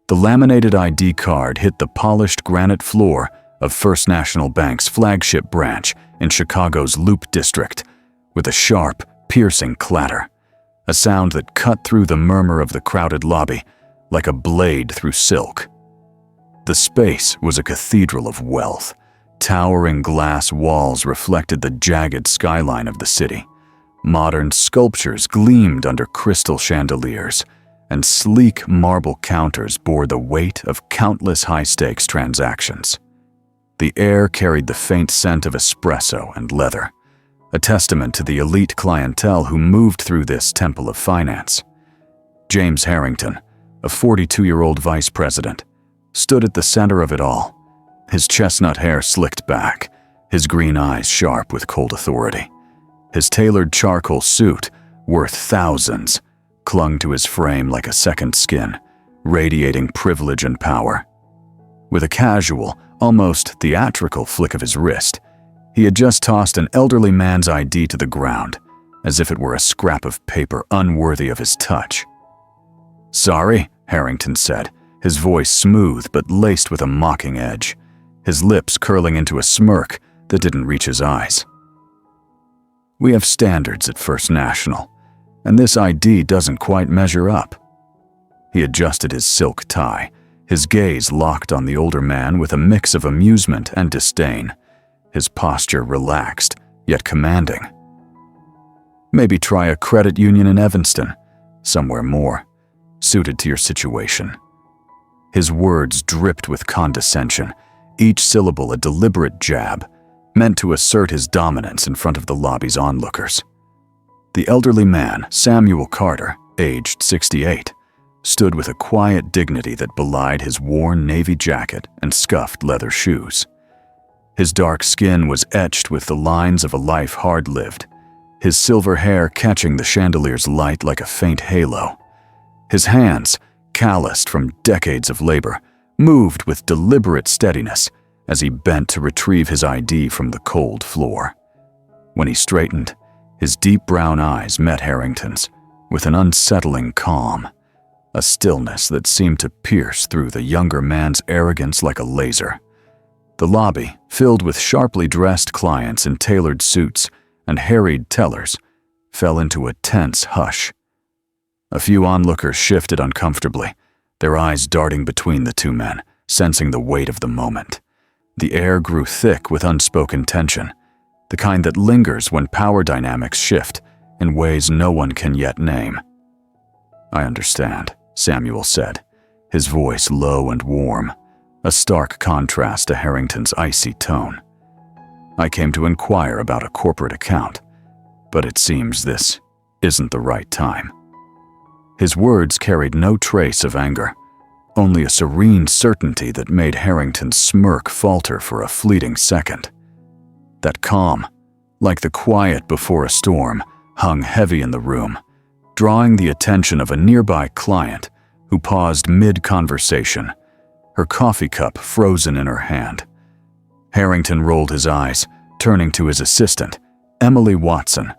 The laminated ID card hit the polished granite floor of First National Bank's flagship branch in Chicago's Loop District with a sharp, piercing clatter, a sound that cut through the murmur of the crowded lobby like a blade through silk. The space was a cathedral of wealth. Towering glass walls reflected the jagged skyline of the city. Modern sculptures gleamed under crystal chandeliers, and sleek marble counters bore the weight of countless high-stakes transactions. The air carried the faint scent of espresso and leather, a testament to the elite clientele who moved through this temple of finance. James Harrington, a 42-year-old vice president, stood at the center of it all, his chestnut hair slicked back, his green eyes sharp with cold authority. His tailored charcoal suit, worth thousands, clung to his frame like a second skin, radiating privilege and power. With a casual, almost theatrical flick of his wrist, he had just tossed an elderly man's ID to the ground, as if it were a scrap of paper unworthy of his touch. "Sorry," Harrington said, his voice smooth but laced with a mocking edge, his lips curling into a smirk that didn't reach his eyes. "We have standards at First National, and this ID doesn't quite measure up." He adjusted his silk tie, his gaze locked on the older man with a mix of amusement and disdain, his posture relaxed, yet commanding. "Maybe try a credit union in Evanston, somewhere more suited to your situation." His words dripped with condescension, each syllable a deliberate jab, meant to assert his dominance in front of the lobby's onlookers. The elderly man, Samuel Carter, aged 68, stood with a quiet dignity that belied his worn navy jacket and scuffed leather shoes. His dark skin was etched with the lines of a life hard-lived, his silver hair catching the chandelier's light like a faint halo. His hands, calloused from decades of labor, moved with deliberate steadiness as he bent to retrieve his ID from the cold floor. When he straightened, his deep brown eyes met Harrington's with an unsettling calm, a stillness that seemed to pierce through the younger man's arrogance like a laser. The lobby, filled with sharply dressed clients in tailored suits and harried tellers, fell into a tense hush. A few onlookers shifted uncomfortably, their eyes darting between the two men, sensing the weight of the moment. The air grew thick with unspoken tension, the kind that lingers when power dynamics shift in ways no one can yet name. "I understand," Samuel said, his voice low and warm, a stark contrast to Harrington's icy tone. "I came to inquire about a corporate account, but it seems this isn't the right time." His words carried no trace of anger, only a serene certainty that made Harrington's smirk falter for a fleeting second. That calm, like the quiet before a storm, hung heavy in the room, drawing the attention of a nearby client who paused mid-conversation, her coffee cup frozen in her hand. Harrington rolled his eyes, turning to his assistant, Emily Watson,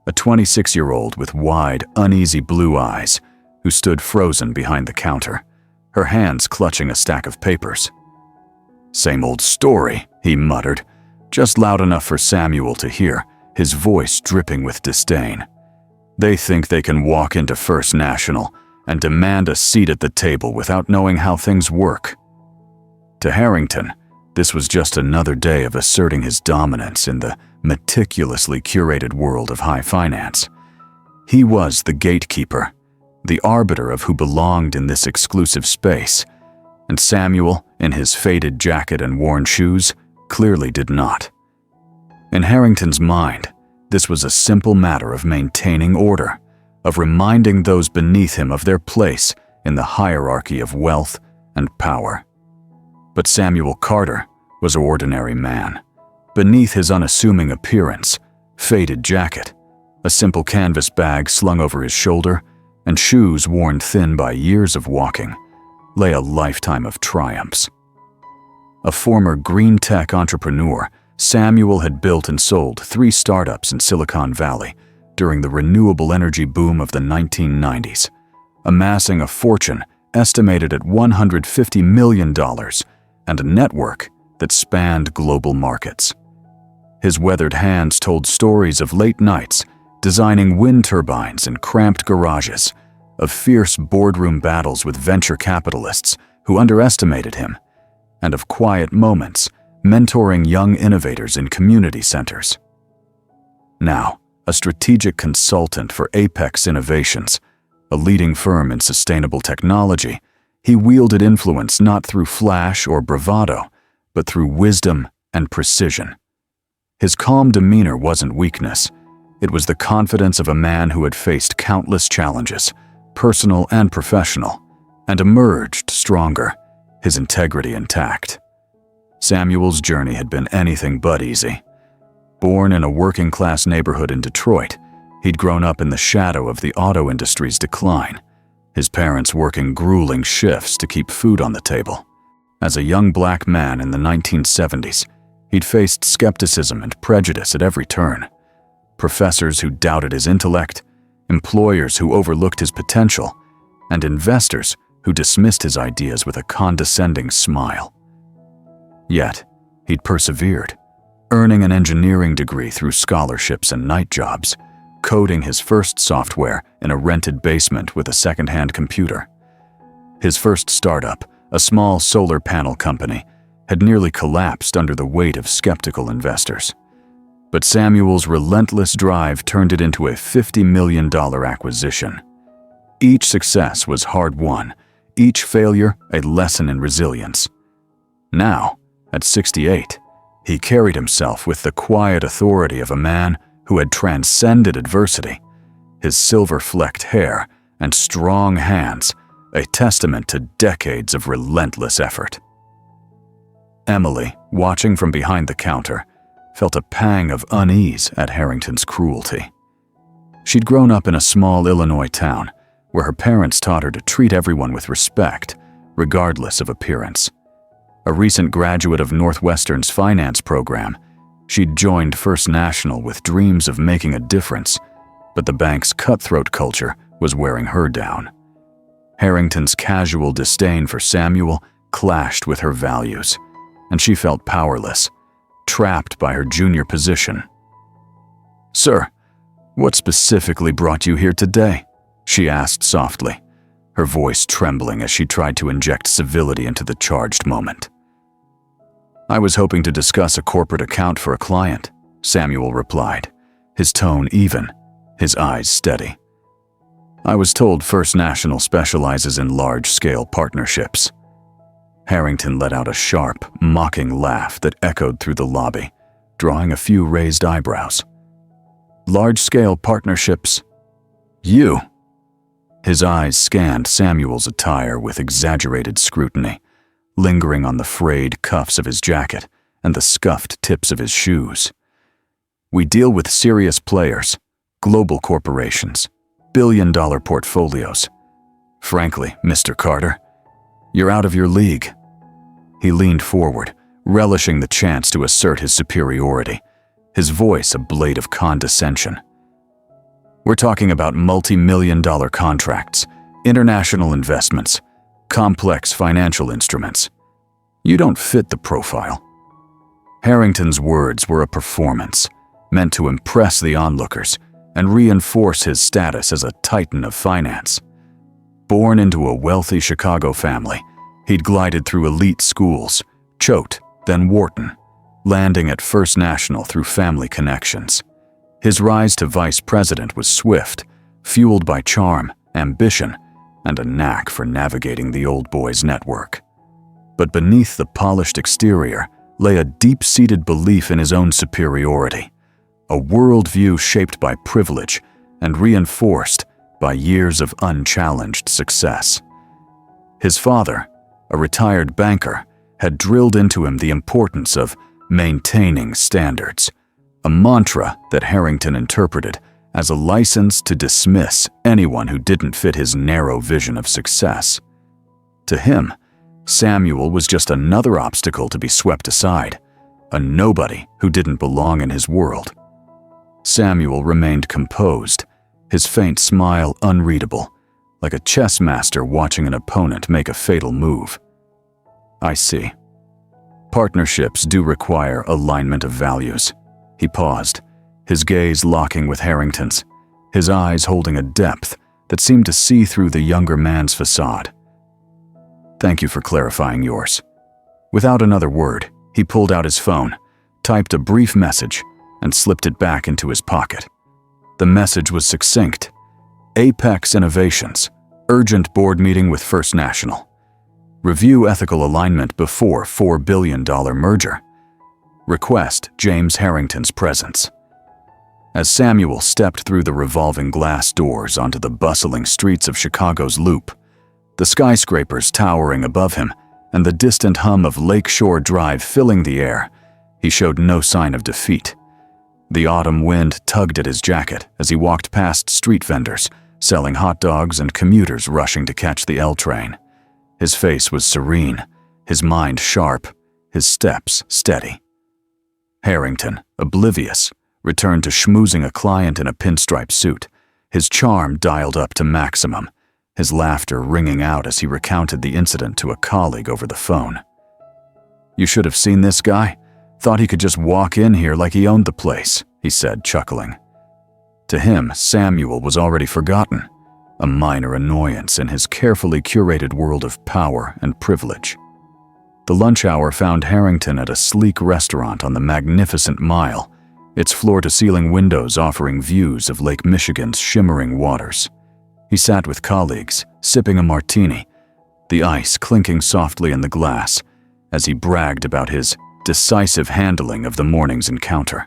a 26-year-old with wide, uneasy blue eyes, who stood frozen behind the counter, her hands clutching a stack of papers. "Same old story," he muttered, just loud enough for Samuel to hear, his voice dripping with disdain. "They think they can walk into First National and demand a seat at the table without knowing how things work." To Harrington, this was just another day of asserting his dominance in the meticulously curated world of high finance. He was the gatekeeper, the arbiter of who belonged in this exclusive space, and Samuel, in his faded jacket and worn shoes, clearly did not. In Harrington's mind, this was a simple matter of maintaining order, of reminding those beneath him of their place in the hierarchy of wealth and power. But Samuel Carter was an ordinary man. Beneath his unassuming appearance, faded jacket, a simple canvas bag slung over his shoulder, and shoes worn thin by years of walking, lay a lifetime of triumphs. A former green tech entrepreneur, Samuel had built and sold 3 startups in Silicon Valley during the renewable energy boom of the 1990s, amassing a fortune estimated at $150 million, and a network that spanned global markets. His weathered hands told stories of late nights designing wind turbines in cramped garages, of fierce boardroom battles with venture capitalists who underestimated him, and of quiet moments mentoring young innovators in community centers. Now, a strategic consultant for Apex Innovations, a leading firm in sustainable technology, he wielded influence not through flash or bravado, but through wisdom and precision. His calm demeanor wasn't weakness. It was the confidence of a man who had faced countless challenges, personal and professional, and emerged stronger, his integrity intact. Samuel's journey had been anything but easy. Born in a working-class neighborhood in Detroit, he'd grown up in the shadow of the auto industry's decline, his parents working grueling shifts to keep food on the table. As a young black man in the 1970s, he'd faced skepticism and prejudice at every turn. Professors who doubted his intellect, employers who overlooked his potential, and investors who dismissed his ideas with a condescending smile. Yet, he'd persevered, earning an engineering degree through scholarships and night jobs, coding his first software in a rented basement with a second-hand computer. His first startup, a small solar panel company, had nearly collapsed under the weight of skeptical investors. But Samuel's relentless drive turned it into a $50 million acquisition. Each success was hard-won, each failure a lesson in resilience. Now, at 68, he carried himself with the quiet authority of a man who had transcended adversity, his silver-flecked hair and strong hands a testament to decades of relentless effort. Emily, watching from behind the counter, felt a pang of unease at Harrington's cruelty. She'd grown up in a small Illinois town where her parents taught her to treat everyone with respect, regardless of appearance. A recent graduate of Northwestern's finance program, she'd joined First National with dreams of making a difference, but the bank's cutthroat culture was wearing her down. Harrington's casual disdain for Samuel clashed with her values, and she felt powerless, trapped by her junior position. "Sir, what specifically brought you here today?" she asked softly, her voice trembling as she tried to inject civility into the charged moment. "I was hoping to discuss a corporate account for a client," Samuel replied, his tone even, his eyes steady. "I was told First National specializes in large-scale partnerships." Harrington let out a sharp, mocking laugh that echoed through the lobby, drawing a few raised eyebrows. "Large-scale partnerships? You?" His eyes scanned Samuel's attire with exaggerated scrutiny, lingering on the frayed cuffs of his jacket and the scuffed tips of his shoes. "We deal with serious players, global corporations, billion-dollar portfolios. Frankly, Mr. Carter, you're out of your league." He leaned forward, relishing the chance to assert his superiority, his voice a blade of condescension. "We're talking about multi-million-dollar contracts, international investments, complex financial instruments. You don't fit the profile." Harrington's words were a performance, meant to impress the onlookers and reinforce his status as a titan of finance. Born into a wealthy Chicago family, he'd glided through elite schools, Choate, then Wharton, landing at First National through family connections. His rise to vice president was swift, fueled by charm, ambition, and a knack for navigating the old boys' network. But beneath the polished exterior lay a deep-seated belief in his own superiority, a worldview shaped by privilege and reinforced by years of unchallenged success. His father, a retired banker, had drilled into him the importance of maintaining standards, a mantra that Harrington interpreted as a license to dismiss anyone who didn't fit his narrow vision of success. To him, Samuel was just another obstacle to be swept aside, a nobody who didn't belong in his world. Samuel remained composed, his faint smile unreadable, like a chess master watching an opponent make a fatal move. I see. Partnerships do require alignment of values. He paused, his gaze locking with Harrington's, his eyes holding a depth that seemed to see through the younger man's facade. Thank you for clarifying yours. Without another word, he pulled out his phone, typed a brief message, and slipped it back into his pocket. The message was succinct. Apex Innovations, urgent board meeting with First National. Review ethical alignment before $4 billion merger. Request James Harrington's presence. As Samuel stepped through the revolving glass doors onto the bustling streets of Chicago's Loop, the skyscrapers towering above him and the distant hum of Lakeshore Drive filling the air, he showed no sign of defeat. The autumn wind tugged at his jacket as he walked past street vendors, selling hot dogs and commuters rushing to catch the L train. His face was serene, his mind sharp, his steps steady. Harrington, oblivious, returned to schmoozing a client in a pinstripe suit, his charm dialed up to maximum, his laughter ringing out as he recounted the incident to a colleague over the phone. You should have seen this guy. Thought he could just walk in here like he owned the place, he said, chuckling. To him, Samuel was already forgotten, a minor annoyance in his carefully curated world of power and privilege. The lunch hour found Harrington at a sleek restaurant on the magnificent Mile, its floor-to-ceiling windows offering views of Lake Michigan's shimmering waters. He sat with colleagues, sipping a martini, the ice clinking softly in the glass, as he bragged about his decisive handling of the morning's encounter.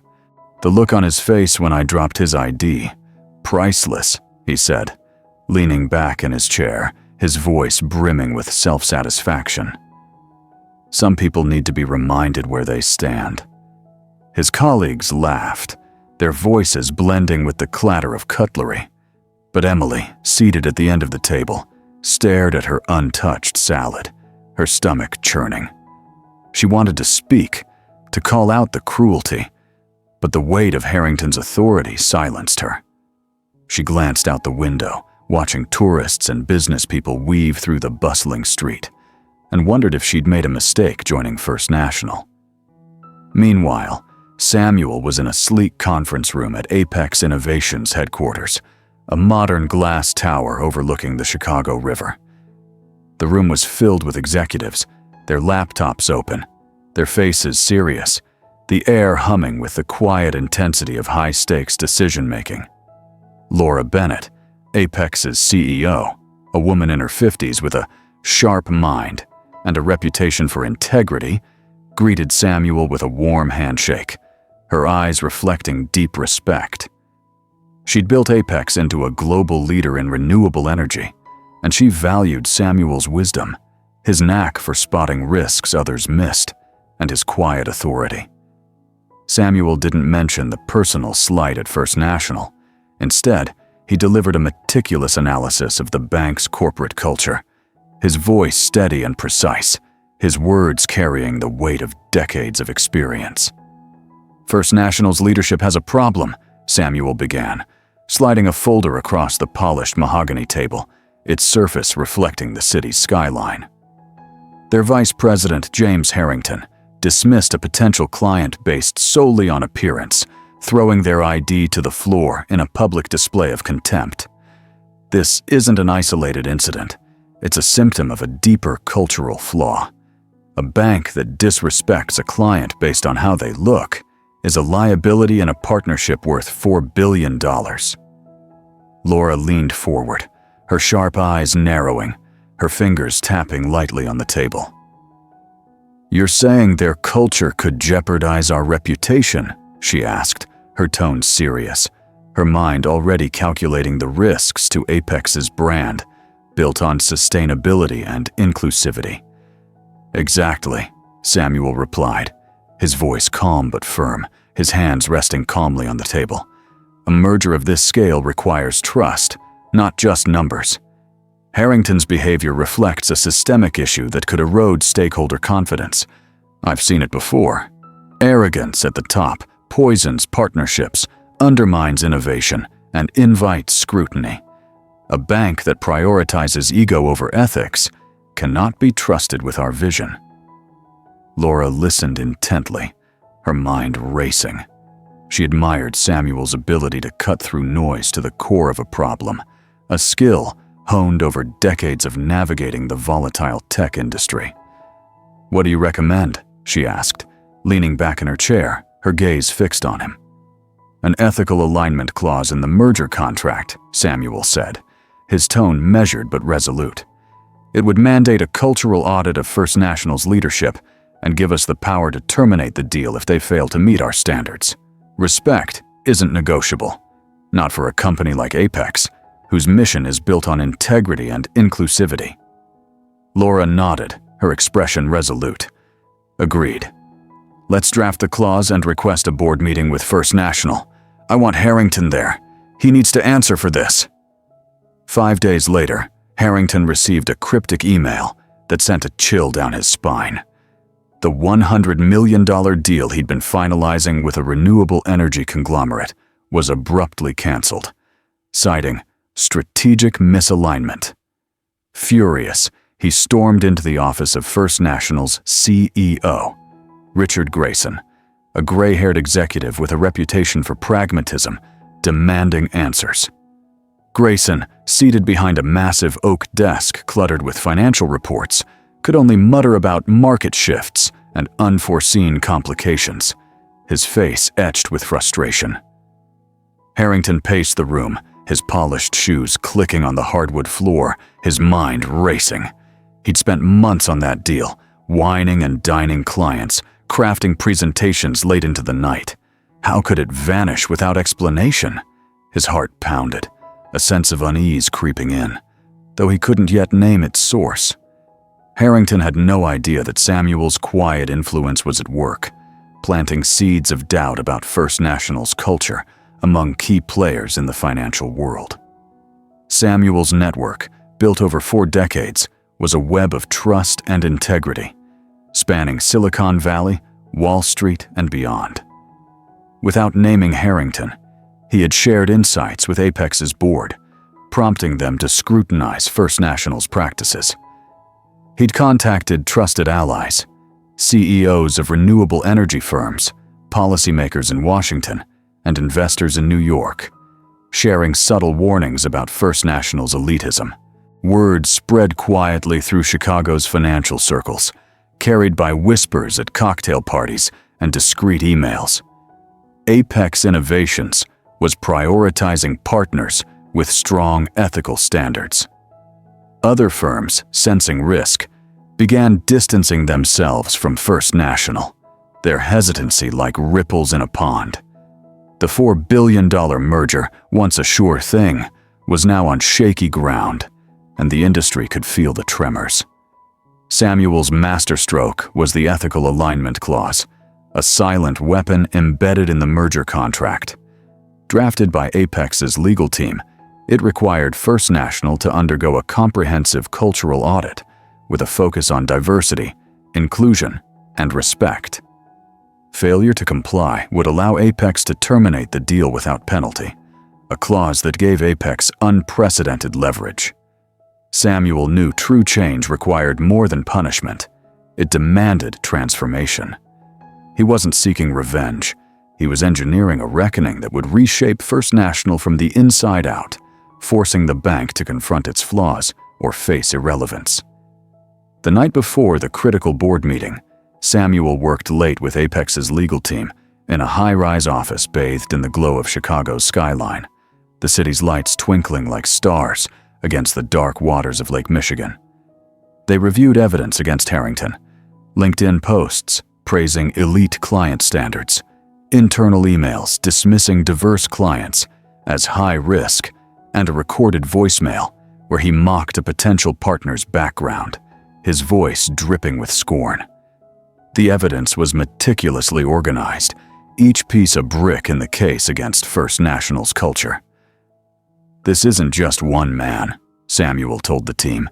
The look on his face when I dropped his ID, priceless, he said, leaning back in his chair, his voice brimming with self-satisfaction. Some people need to be reminded where they stand. His colleagues laughed, their voices blending with the clatter of cutlery. But Emily, seated at the end of the table, stared at her untouched salad, her stomach churning. She wanted to speak, to call out the cruelty, but the weight of Harrington's authority silenced her. She glanced out the window, watching tourists and business people weave through the bustling street, and wondered if she'd made a mistake joining First National. Meanwhile, Samuel was in a sleek conference room at Apex Innovations headquarters, a modern glass tower overlooking the Chicago River. The room was filled with executives, their laptops open, their faces serious, the air humming with the quiet intensity of high-stakes decision-making. Laura Bennett, Apex's CEO, a woman in her 50s with a sharp mind and a reputation for integrity, greeted Samuel with a warm handshake, her eyes reflecting deep respect. She'd built Apex into a global leader in renewable energy, and she valued Samuel's wisdom, his knack for spotting risks others missed, and his quiet authority. Samuel didn't mention the personal slight at First National. Instead, he delivered a meticulous analysis of the bank's corporate culture, his voice steady and precise, his words carrying the weight of decades of experience. First National's leadership has a problem, Samuel began, sliding a folder across the polished mahogany table, its surface reflecting the city's skyline. Their vice president, James Harrington, dismissed a potential client based solely on appearance, throwing their ID to the floor in a public display of contempt. This isn't an isolated incident. It's a symptom of a deeper cultural flaw. A bank that disrespects a client based on how they look is a liability in a partnership worth $4 billion. Laura leaned forward, her sharp eyes narrowing, her fingers tapping lightly on the table. You're saying their culture could jeopardize our reputation? She asked, her tone serious, her mind already calculating the risks to Apex's brand, built on sustainability and inclusivity. Exactly, Samuel replied, his voice calm but firm, his hands resting calmly on the table. A merger of this scale requires trust, not just numbers. Harrington's behavior reflects a systemic issue that could erode stakeholder confidence. I've seen it before. Arrogance at the top poisons partnerships, undermines innovation, and invites scrutiny. A bank that prioritizes ego over ethics cannot be trusted with our vision." Laura listened intently, her mind racing. She admired Samuel's ability to cut through noise to the core of a problem, a skill honed over decades of navigating the volatile tech industry. "What do you recommend?" she asked, leaning back in her chair, her gaze fixed on him. "An ethical alignment clause in the merger contract," Samuel said, his tone measured but resolute. "It would mandate a cultural audit of First National's leadership and give us the power to terminate the deal if they fail to meet our standards. Respect isn't negotiable, not for a company like Apex, whose mission is built on integrity and inclusivity." Laura nodded, her expression resolute. "Agreed. Let's draft the clause and request a board meeting with First National. I want Harrington there. He needs to answer for this." 5 days later, Harrington received a cryptic email that sent a chill down his spine. The $100 million deal he'd been finalizing with a renewable energy conglomerate was abruptly canceled, citing strategic misalignment. Furious, he stormed into the office of First National's CEO, Richard Grayson, a gray-haired executive with a reputation for pragmatism, demanding answers. Grayson, seated behind a massive oak desk cluttered with financial reports, could only mutter about market shifts and unforeseen complications, his face etched with frustration. Harrington paced the room, his polished shoes clicking on the hardwood floor, his mind racing. He'd spent months on that deal, whining and dining clients, crafting presentations late into the night. How could it vanish without explanation? His heart pounded, a sense of unease creeping in, though he couldn't yet name its source. Harrington had no idea that Samuel's quiet influence was at work, planting seeds of doubt about First National's culture among key players in the financial world. Samuel's network, built over 4 decades, was a web of trust and integrity, spanning Silicon Valley, Wall Street, and beyond. Without naming Harrington, he had shared insights with Apex's board, prompting them to scrutinize First National's practices. He'd contacted trusted allies, CEOs of renewable energy firms, policymakers in Washington, and investors in New York, sharing subtle warnings about First National's elitism. Word spread quietly through Chicago's financial circles, carried by whispers at cocktail parties and discreet emails. Apex Innovations was prioritizing partners with strong ethical standards. Other firms, sensing risk, began distancing themselves from First National, their hesitancy like ripples in a pond. The $4 billion merger, once a sure thing, was now on shaky ground, and the industry could feel the tremors. Samuel's masterstroke was the ethical alignment clause, a silent weapon embedded in the merger contract. Drafted by Apex's legal team, it required First National to undergo a comprehensive cultural audit with a focus on diversity, inclusion, and respect. Failure to comply would allow Apex to terminate the deal without penalty, a clause that gave Apex unprecedented leverage. Samuel knew true change required more than punishment. It demanded transformation. He wasn't seeking revenge. He was engineering a reckoning that would reshape First National from the inside out, forcing the bank to confront its flaws or face irrelevance. The night before the critical board meeting, Samuel worked late with Apex's legal team in a high-rise office bathed in the glow of Chicago's skyline, the city's lights twinkling like stars against the dark waters of Lake Michigan. They reviewed evidence against Harrington, LinkedIn posts praising elite client standards, internal emails dismissing diverse clients as high risk, and a recorded voicemail where he mocked a potential partner's background, his voice dripping with scorn. The evidence was meticulously organized, each piece a brick in the case against First National's culture. "This isn't just one man," Samuel told the team,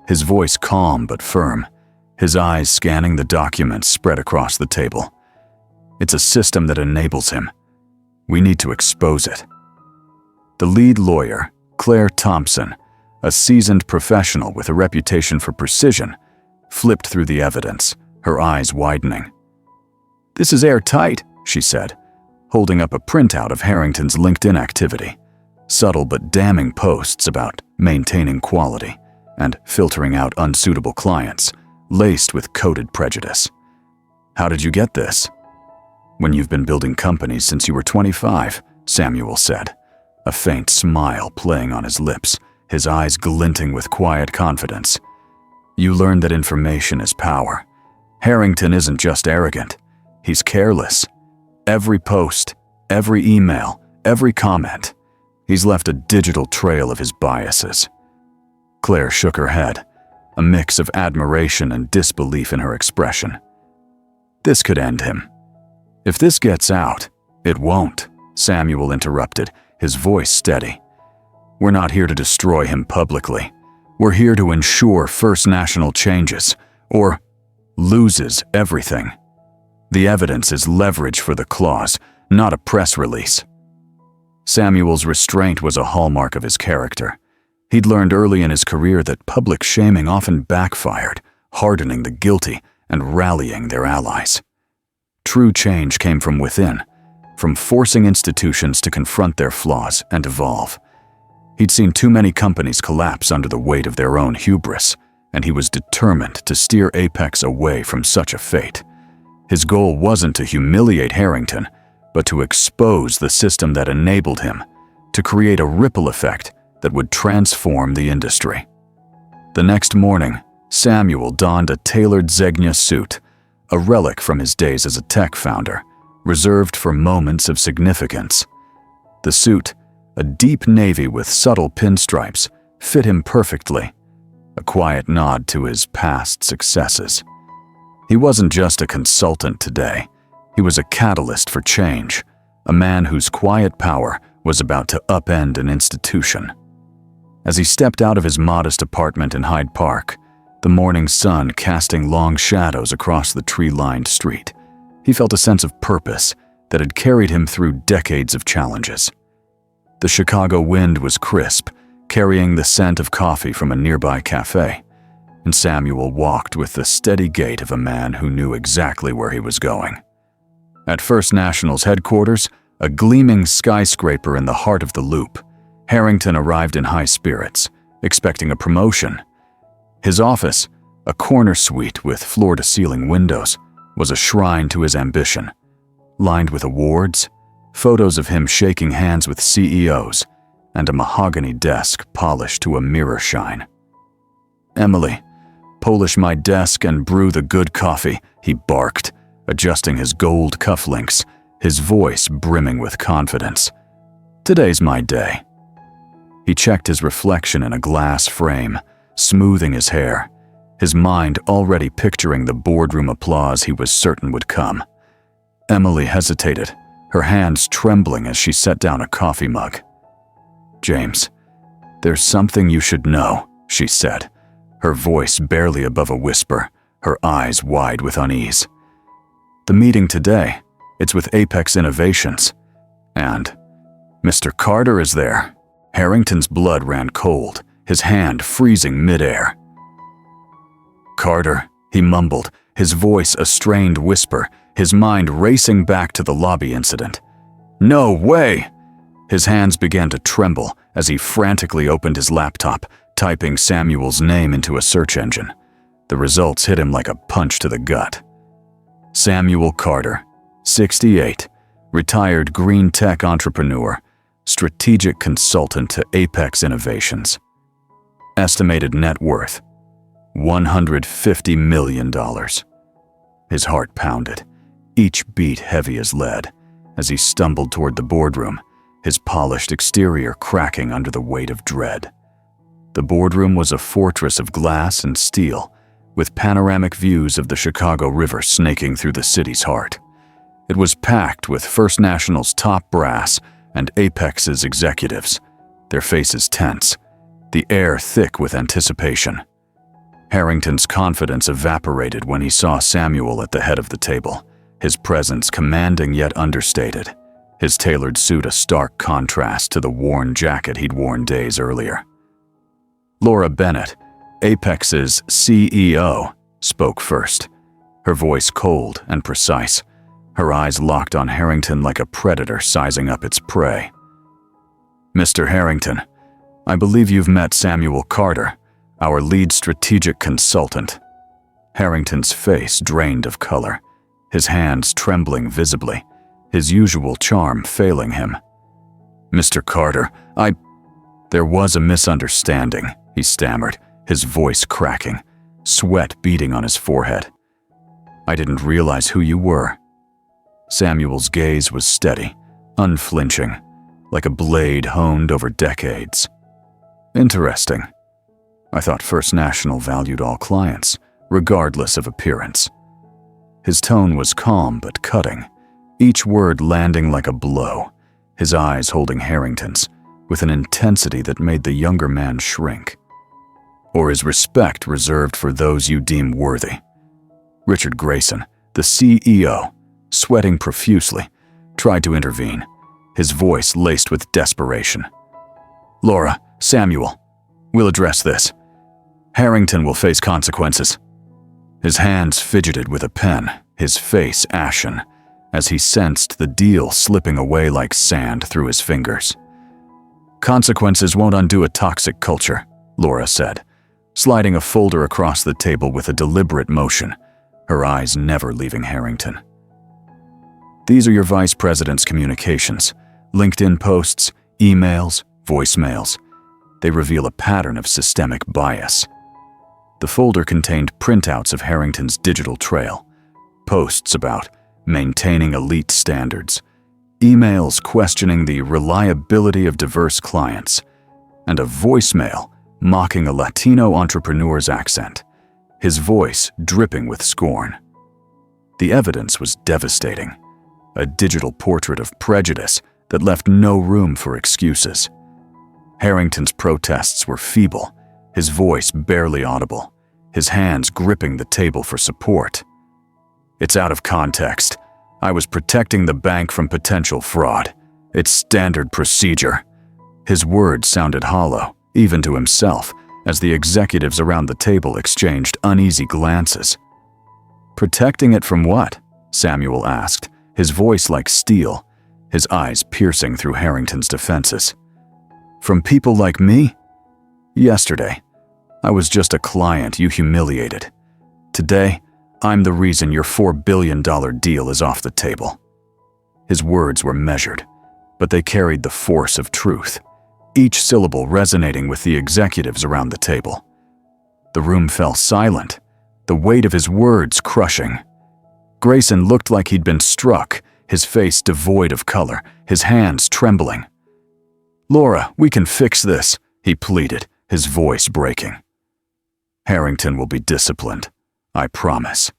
his voice calm but firm, his eyes scanning the documents spread across the table. "It's a system that enables him. We need to expose it." The lead lawyer, Claire Thompson, a seasoned professional with a reputation for precision, flipped through the evidence, her eyes widening. "This is airtight," she said, holding up a printout of Harrington's LinkedIn activity, subtle but damning posts about maintaining quality and filtering out unsuitable clients, laced with coded prejudice. "How did you get this?" "When you've been building companies since you were 25, Samuel said, a faint smile playing on his lips, his eyes glinting with quiet confidence. "You learn that information is power. Harrington isn't just arrogant, he's careless. Every post, every email, every comment, he's left a digital trail of his biases." Claire shook her head, a mix of admiration and disbelief in her expression. "This could end him." "If this gets out, it won't," Samuel interrupted, his voice steady. "We're not here to destroy him publicly. We're here to ensure First National changes, or loses everything. The evidence is leverage for the clause, not a press release." Samuel's restraint was a hallmark of his character. He'd learned early in his career that public shaming often backfired, hardening the guilty and rallying their allies. True change came from within, from forcing institutions to confront their flaws and evolve. He'd seen too many companies collapse under the weight of their own hubris, and he was determined to steer Apex away from such a fate. His goal wasn't to humiliate Harrington, but to expose the system that enabled him, to create a ripple effect that would transform the industry. The next morning, Samuel donned a tailored Zegna suit, a relic from his days as a tech founder, reserved for moments of significance. The suit, a deep navy with subtle pinstripes, fit him perfectly, a quiet nod to his past successes. He wasn't just a consultant today, he was a catalyst for change, a man whose quiet power was about to upend an institution. As he stepped out of his modest apartment in Hyde Park, the morning sun casting long shadows across the tree-lined street, he felt a sense of purpose that had carried him through decades of challenges. The Chicago wind was crisp, carrying the scent of coffee from a nearby cafe, and Samuel walked with the steady gait of a man who knew exactly where he was going. At First National's headquarters, a gleaming skyscraper in the heart of the Loop, Harrington arrived in high spirits, expecting a promotion. His office, a corner suite with floor-to-ceiling windows, was a shrine to his ambition, lined with awards, photos of him shaking hands with CEOs, and a mahogany desk polished to a mirror shine. "Emily, polish my desk and brew the good coffee," he barked, adjusting his gold cufflinks, his voice brimming with confidence. "Today's my day." He checked his reflection in a glass frame, smoothing his hair, his mind already picturing the boardroom applause he was certain would come. Emily hesitated, her hands trembling as she set down a coffee mug. "James, there's something you should know," she said, her voice barely above a whisper, her eyes wide with unease. "The meeting today, it's with Apex Innovations. And Mr. Carter is there." Harrington's blood ran cold, his hand freezing midair. "Carter," he mumbled, his voice a strained whisper, his mind racing back to the lobby incident. "No way!" His hands began to tremble as he frantically opened his laptop, typing Samuel's name into a search engine. The results hit him like a punch to the gut. Samuel Carter, 68, retired green tech entrepreneur, strategic consultant to Apex Innovations. Estimated net worth, $150 million. His heart pounded, each beat heavy as lead, as he stumbled toward the boardroom, his polished exterior cracking under the weight of dread. The boardroom was a fortress of glass and steel, with panoramic views of the Chicago River snaking through the city's heart. It was packed with First National's top brass and Apex's executives, their faces tense, the air thick with anticipation. Harrington's confidence evaporated when he saw Samuel at the head of the table, his presence commanding yet understated, his tailored suit a stark contrast to the worn jacket he'd worn days earlier. Laura Bennett, Apex's CEO, spoke first, her voice cold and precise, her eyes locked on Harrington like a predator sizing up its prey. "Mr. Harrington, I believe you've met Samuel Carter, our lead strategic consultant." Harrington's face drained of color, his hands trembling visibly, his usual charm failing him. "Mr. Carter, There was a misunderstanding," he stammered, his voice cracking, sweat beading on his forehead. "I didn't realize who you were." Samuel's gaze was steady, unflinching, like a blade honed over decades. "Interesting. I thought First National valued all clients, regardless of appearance." His tone was calm but cutting, each word landing like a blow, his eyes holding Harrington's, with an intensity that made the younger man shrink. "Or is respect reserved for those you deem worthy?" Richard Grayson, the CEO, sweating profusely, tried to intervene, his voice laced with desperation. "Laura, Samuel, we'll address this. Harrington will face consequences." His hands fidgeted with a pen, his face ashen, as he sensed the deal slipping away like sand through his fingers. "Consequences won't undo a toxic culture," Laura said, sliding a folder across the table with a deliberate motion, her eyes never leaving Harrington. "These are your vice president's communications, LinkedIn posts, emails, voicemails. They reveal a pattern of systemic bias." The folder contained printouts of Harrington's digital trail, posts about maintaining elite standards, emails questioning the reliability of diverse clients, and a voicemail mocking a Latino entrepreneur's accent, his voice dripping with scorn. The evidence was devastating, a digital portrait of prejudice that left no room for excuses. Harrington's protests were feeble, his voice barely audible, his hands gripping the table for support. "It's out of context. I was protecting the bank from potential fraud. It's standard procedure." His words sounded hollow, even to himself, as the executives around the table exchanged uneasy glances. "Protecting it from what?" Samuel asked, his voice like steel, his eyes piercing through Harrington's defenses. "From people like me? Yesterday, I was just a client you humiliated. Today, I'm the reason your $4 billion deal is off the table." His words were measured, but they carried the force of truth, each syllable resonating with the executives around the table. The room fell silent, the weight of his words crushing. Grayson looked like he'd been struck, his face devoid of color, his hands trembling. "Laura, we can fix this," he pleaded, his voice breaking. "Harrington will be disciplined, I promise."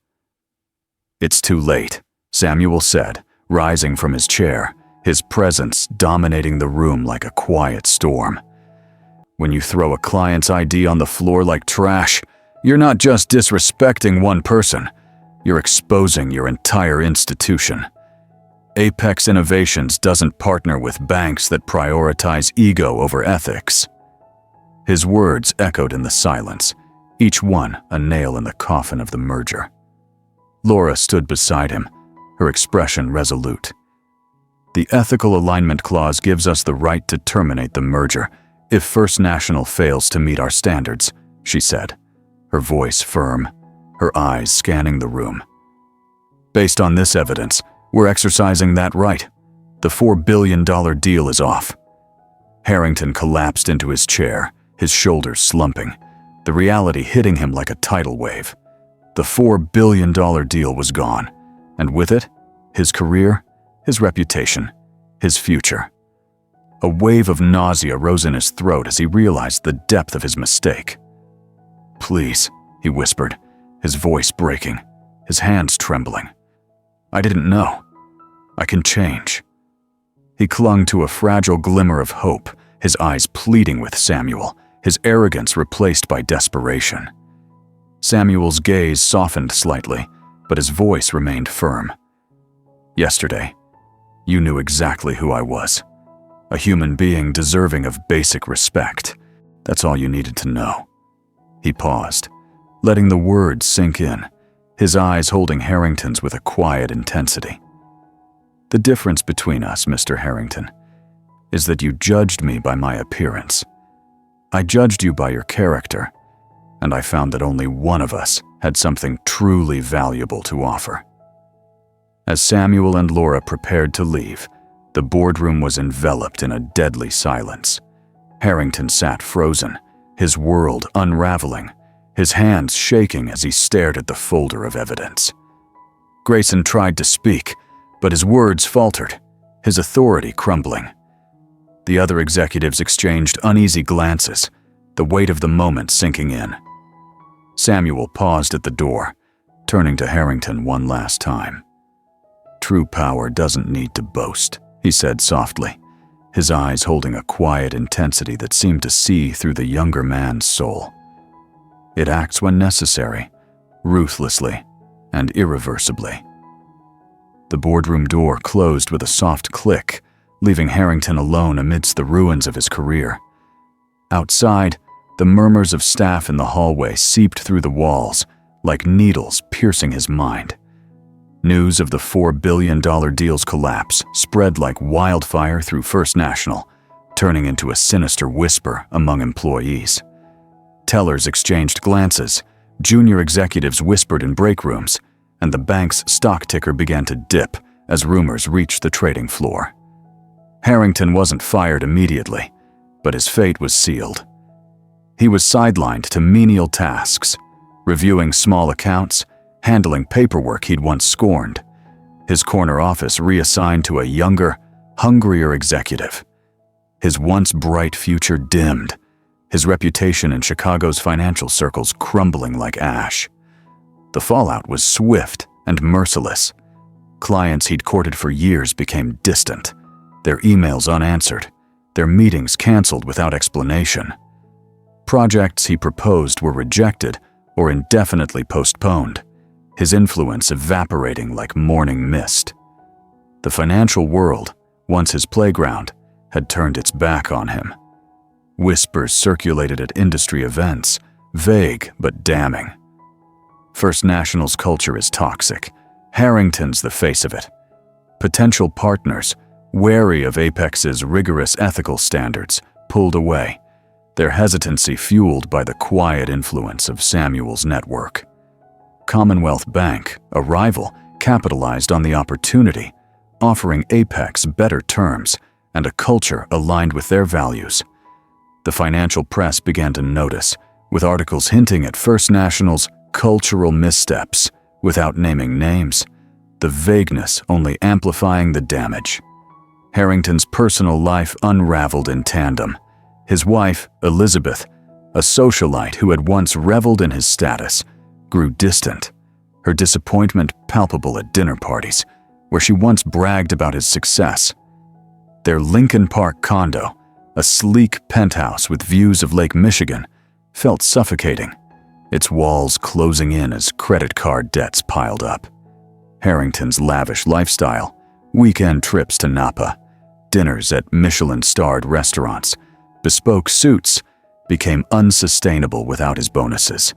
"It's too late," Samuel said, rising from his chair, his presence dominating the room like a quiet storm. "When you throw a client's ID on the floor like trash, you're not just disrespecting one person, you're exposing your entire institution. Apex Innovations doesn't partner with banks that prioritize ego over ethics." His words echoed in the silence, each one a nail in the coffin of the merger. Laura stood beside him, her expression resolute. "The ethical alignment clause gives us the right to terminate the merger if First National fails to meet our standards," she said, her voice firm, her eyes scanning the room. "Based on this evidence, we're exercising that right. The $4 billion deal is off." Harrington collapsed into his chair, his shoulders slumping, the reality hitting him like a tidal wave. The $4 billion deal was gone, and with it, his career, his reputation, his future. A wave of nausea rose in his throat as he realized the depth of his mistake. "Please," he whispered, his voice breaking, his hands trembling. "I didn't know. I can change." He clung to a fragile glimmer of hope, his eyes pleading with Samuel, his arrogance replaced by desperation. Samuel's gaze softened slightly, but his voice remained firm. "Yesterday, you knew exactly who I was. A human being deserving of basic respect. That's all you needed to know." He paused, letting the words sink in, his eyes holding Harrington's with a quiet intensity. "The difference between us, Mr. Harrington, is that you judged me by my appearance. I judged you by your character, and I found that only one of us had something truly valuable to offer." As Samuel and Laura prepared to leave, the boardroom was enveloped in a deadly silence. Harrington sat frozen, his world unraveling, his hands shaking as he stared at the folder of evidence. Grayson tried to speak, but his words faltered, his authority crumbling. The other executives exchanged uneasy glances, the weight of the moment sinking in. Samuel paused at the door, turning to Harrington one last time. "True power doesn't need to boast," he said softly, his eyes holding a quiet intensity that seemed to see through the younger man's soul. "It acts when necessary, ruthlessly and irreversibly." The boardroom door closed with a soft click, leaving Harrington alone amidst the ruins of his career. Outside, the murmurs of staff in the hallway seeped through the walls, like needles piercing his mind. News of the $4 billion deal's collapse spread like wildfire through First National, turning into a sinister whisper among employees. Tellers exchanged glances, junior executives whispered in break rooms, and the bank's stock ticker began to dip as rumors reached the trading floor. Harrington wasn't fired immediately, but his fate was sealed. He was sidelined to menial tasks, reviewing small accounts, handling paperwork he'd once scorned, his corner office reassigned to a younger, hungrier executive. His once bright future dimmed, his reputation in Chicago's financial circles crumbling like ash. The fallout was swift and merciless. Clients he'd courted for years became distant, their emails unanswered, their meetings canceled without explanation. Projects he proposed were rejected or indefinitely postponed, his influence evaporating like morning mist. The financial world, once his playground, had turned its back on him. Whispers circulated at industry events, vague but damning. First National's culture is toxic. Harrington's the face of it. Potential partners, wary of Apex's rigorous ethical standards, pulled away, their hesitancy fueled by the quiet influence of Samuel's network. Commonwealth Bank, a rival, capitalized on the opportunity, offering Apex better terms and a culture aligned with their values. The financial press began to notice, with articles hinting at First National's cultural missteps without naming names, the vagueness only amplifying the damage. Harrington's personal life unraveled in tandem. His wife, Elizabeth, a socialite who had once reveled in his status, grew distant, her disappointment palpable at dinner parties, where she once bragged about his success. Their Lincoln Park condo, a sleek penthouse with views of Lake Michigan, felt suffocating, its walls closing in as credit card debts piled up. Harrington's lavish lifestyle, weekend trips to Napa, dinners at Michelin-starred restaurants, bespoke suits, became unsustainable without his bonuses.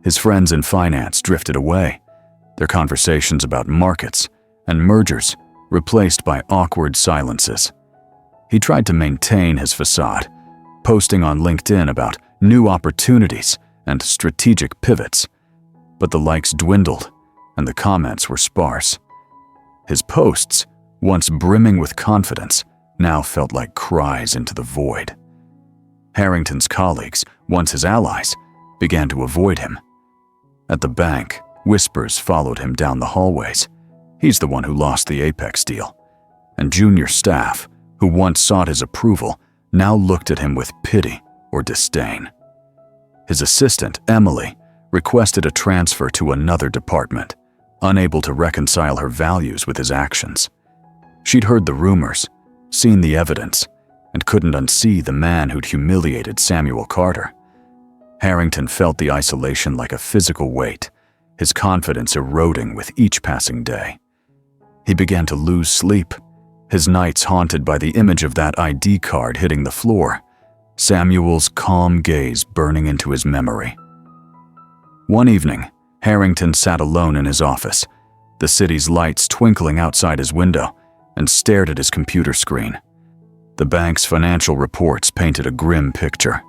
His friends in finance drifted away, their conversations about markets and mergers replaced by awkward silences. He tried to maintain his facade, posting on LinkedIn about new opportunities and strategic pivots, but the likes dwindled and the comments were sparse. His posts, once brimming with confidence, now felt like cries into the void. Harrington's colleagues, once his allies, began to avoid him. At the bank, whispers followed him down the hallways. He's the one who lost the Apex deal. And junior staff, who once sought his approval, now looked at him with pity or disdain. His assistant, Emily, requested a transfer to another department, unable to reconcile her values with his actions. She'd heard the rumors, seen the evidence, and couldn't unsee the man who'd humiliated Samuel Carter. Harrington felt the isolation like a physical weight, his confidence eroding with each passing day. He began to lose sleep, his nights haunted by the image of that ID card hitting the floor, Samuel's calm gaze burning into his memory. One evening, Harrington sat alone in his office, the city's lights twinkling outside his window, and stared at his computer screen. The bank's financial reports painted a grim picture.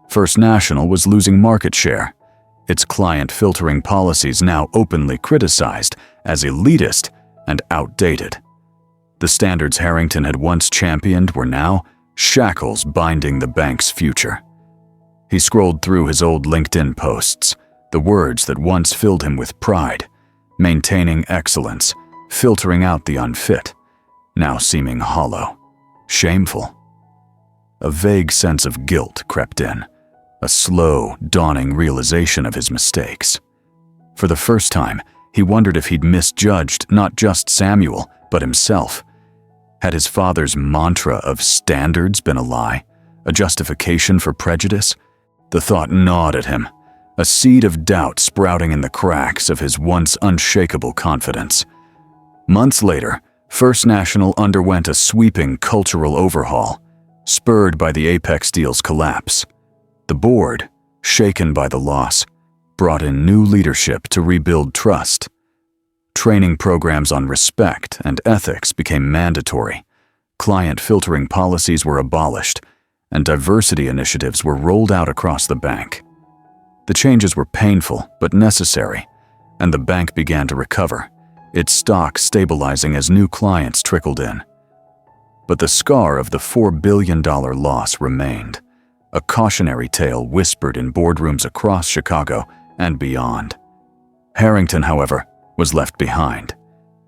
First National was losing market share, its client-filtering policies now openly criticized as elitist and outdated. The standards Harrington had once championed were now shackles binding the bank's future. He scrolled through his old LinkedIn posts, the words that once filled him with pride, maintaining excellence, filtering out the unfit, now seeming hollow, shameful. A vague sense of guilt crept in, a slow, dawning realization of his mistakes. For the first time, he wondered if he'd misjudged not just Samuel, but himself. Had his father's mantra of standards been a lie, a justification for prejudice? The thought gnawed at him, a seed of doubt sprouting in the cracks of his once unshakable confidence. Months later, First National underwent a sweeping cultural overhaul, spurred by the Apex deal's collapse. The board, shaken by the loss, brought in new leadership to rebuild trust. Training programs on respect and ethics became mandatory. Client-filtering policies were abolished, and diversity initiatives were rolled out across the bank. The changes were painful but necessary, and the bank began to recover, its stock stabilizing as new clients trickled in. But the scar of the $4 billion loss remained, a cautionary tale whispered in boardrooms across Chicago and beyond. Harrington, however, was left behind,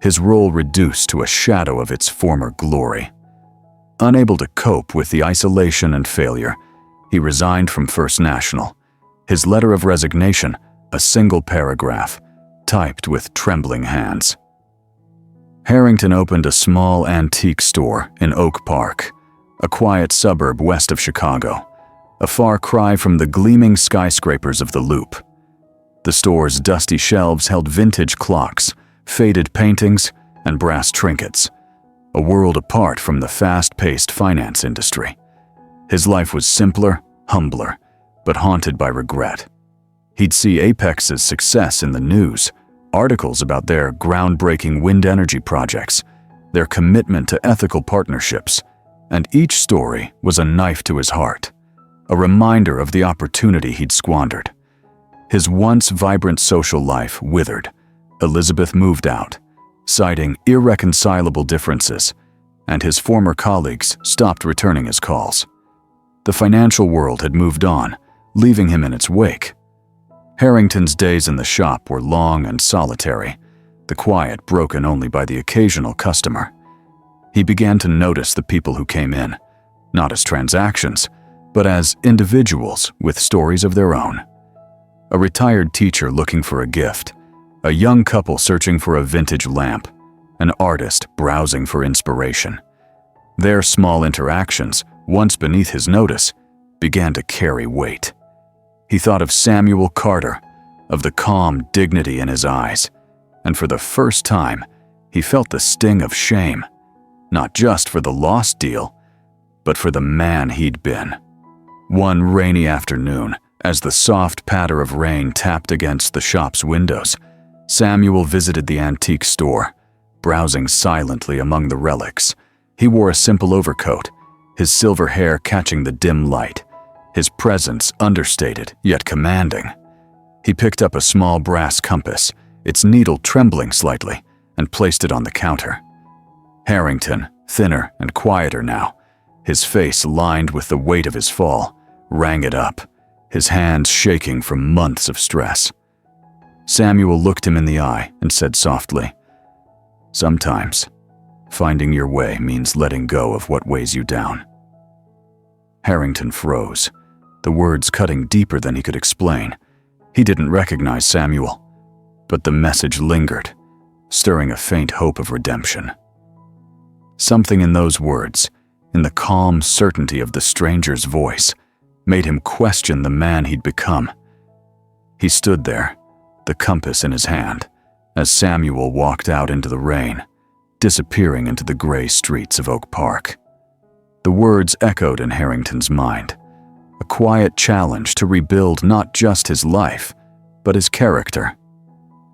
his role reduced to a shadow of its former glory. Unable to cope with the isolation and failure, he resigned from First National, his letter of resignation a single paragraph, typed with trembling hands. Harrington opened a small antique store in Oak Park, a quiet suburb west of Chicago, a far cry from the gleaming skyscrapers of the Loop. The store's dusty shelves held vintage clocks, faded paintings, and brass trinkets, a world apart from the fast-paced finance industry. His life was simpler, humbler, but haunted by regret. He'd see Apex's success in the news, articles about their groundbreaking wind energy projects, their commitment to ethical partnerships, and each story was a knife to his heart, a reminder of the opportunity he'd squandered. His once vibrant social life withered. Elizabeth moved out, citing irreconcilable differences, and his former colleagues stopped returning his calls. The financial world had moved on, leaving him in its wake. Harrington's days in the shop were long and solitary, the quiet broken only by the occasional customer. He began to notice the people who came in, not as transactions, but as individuals with stories of their own. A retired teacher looking for a gift, a young couple searching for a vintage lamp, an artist browsing for inspiration. Their small interactions, once beneath his notice, began to carry weight. He thought of Samuel Carter, of the calm dignity in his eyes, and for the first time, he felt the sting of shame, not just for the lost deal, but for the man he'd been. One rainy afternoon, as the soft patter of rain tapped against the shop's windows, Samuel visited the antique store, browsing silently among the relics. He wore a simple overcoat, his silver hair catching the dim light, his presence understated yet commanding. He picked up a small brass compass, its needle trembling slightly, and placed it on the counter. Harrington, thinner and quieter now, his face lined with the weight of his fall, rang it up, his hands shaking from months of stress. Samuel looked him in the eye and said softly, "Sometimes, finding your way means letting go of what weighs you down." Harrington froze, the words cutting deeper than he could explain. He didn't recognize Samuel, but the message lingered, stirring a faint hope of redemption. Something in those words, in the calm certainty of the stranger's voice, made him question the man he'd become. He stood there, the compass in his hand, as Samuel walked out into the rain, disappearing into the gray streets of Oak Park. The words echoed in Harrington's mind, a quiet challenge to rebuild not just his life, but his character.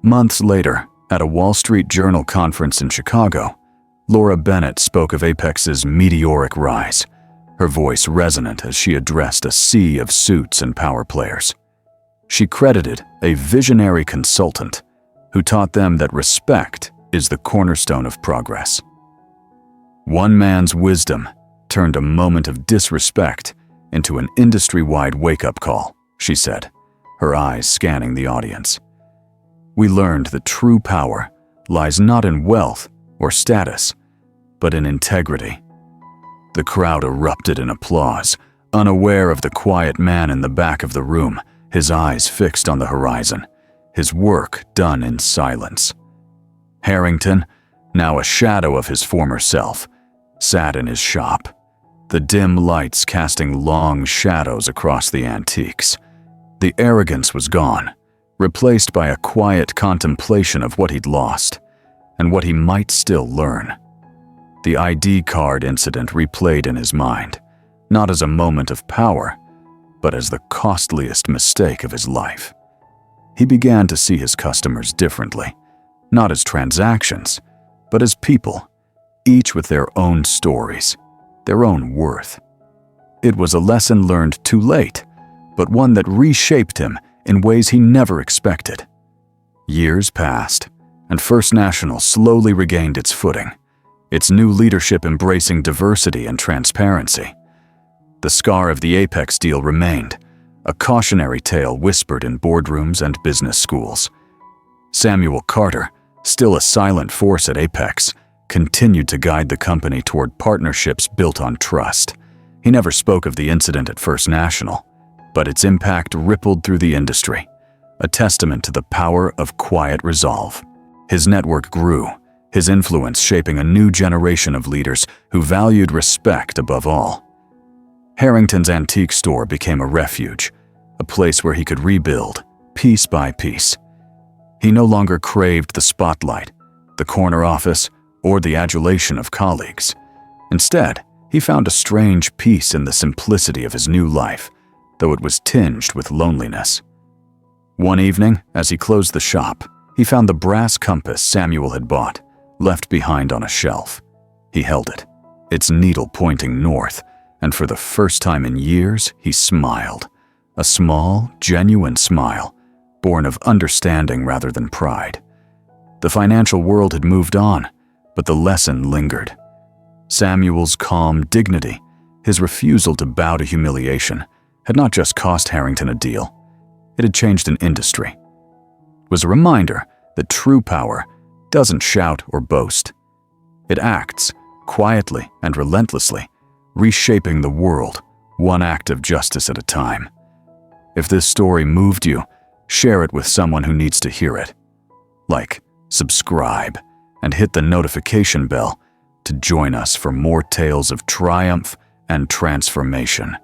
Months later, at a Wall Street Journal conference in Chicago, Laura Bennett spoke of Apex's meteoric rise, her voice resonant as she addressed a sea of suits and power players. She credited a visionary consultant who taught them that respect is the cornerstone of progress. One man's wisdom turned a moment of disrespect into an industry-wide wake-up call, she said, her eyes scanning the audience. We learned that true power lies not in wealth or status, but in integrity. The crowd erupted in applause, unaware of the quiet man in the back of the room, his eyes fixed on the horizon, his work done in silence. Harrington, now a shadow of his former self, sat in his shop, the dim lights casting long shadows across the antiques. The arrogance was gone, replaced by a quiet contemplation of what he'd lost and what he might still learn. The ID card incident replayed in his mind, not as a moment of power, but as the costliest mistake of his life. He began to see his customers differently, not as transactions, but as people, each with their own stories, their own worth. It was a lesson learned too late, but one that reshaped him in ways he never expected. Years passed, and First National slowly regained its footing, its new leadership embracing diversity and transparency. The scar of the Apex deal remained, a cautionary tale whispered in boardrooms and business schools. Samuel Carter, still a silent force at Apex, continued to guide the company toward partnerships built on trust. He never spoke of the incident at First National, but its impact rippled through the industry, a testament to the power of quiet resolve. His network grew, his influence shaping a new generation of leaders who valued respect above all. Harrington's antique store became a refuge, a place where he could rebuild, piece by piece. He no longer craved the spotlight, the corner office, or the adulation of colleagues. Instead, he found a strange peace in the simplicity of his new life, though it was tinged with loneliness. One evening, as he closed the shop, he found the brass compass Samuel had bought, left behind on a shelf. He held it, its needle pointing north, and for the first time in years, he smiled. A small, genuine smile, born of understanding rather than pride. The financial world had moved on, but the lesson lingered. Samuel's calm dignity, his refusal to bow to humiliation, had not just cost Harrington a deal. It had changed an industry. It was a reminder that true power doesn't shout or boast. It acts, quietly and relentlessly, reshaping the world, one act of justice at a time. If this story moved you, share it with someone who needs to hear it. Like, subscribe, and hit the notification bell to join us for more tales of triumph and transformation.